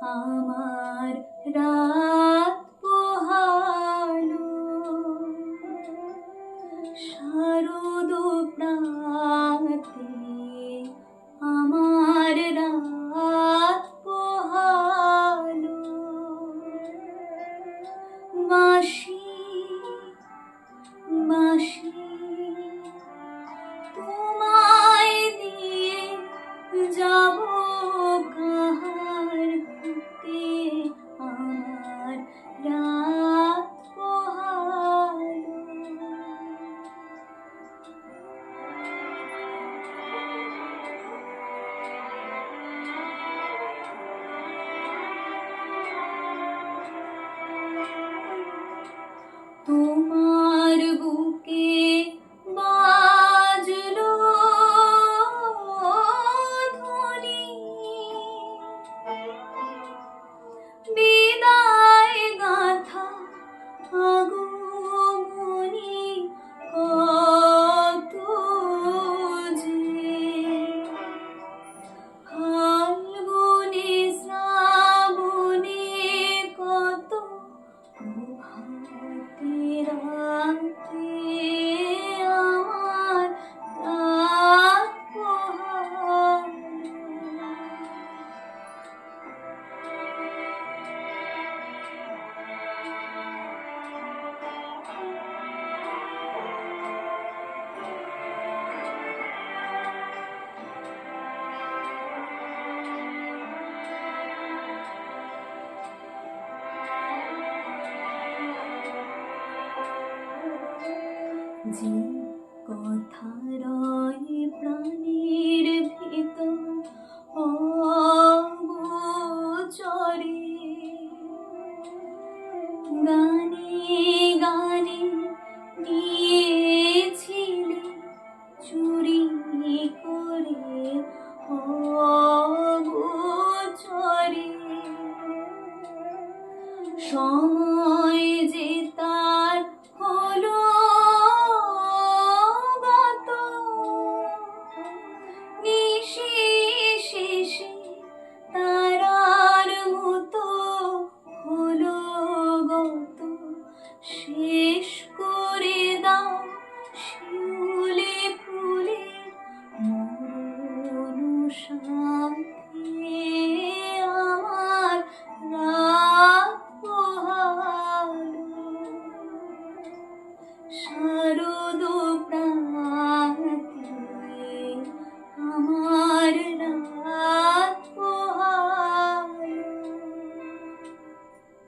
আমার রাত পোহালো শারদ প্রাতে, আমার রাত পোহালো। বাঁশি বাঁশি তোমায় দিয়ে যাব কাহার হাতে, আমার রাত পোহালো। তোমার বুকে বাজলো ধ্বনি, বিদায় গাথা আগমনী কত যে, ফাল্গুনে শ্রাবণে কত প্রভাতে রাতে, আমার রাত পোহালো। যে কথা রয় প্রাণের ভিতর অগোচরে, গানে গানে নিয়েছিলে চুরি করে অগোচরে, সময় যে তার হলো গত, নিশি শেষে তারার মতো হলো গত, শেষ করে দাও শিউলি ফুলের মরণ সাথে, আমার রাত পোহালো শারদ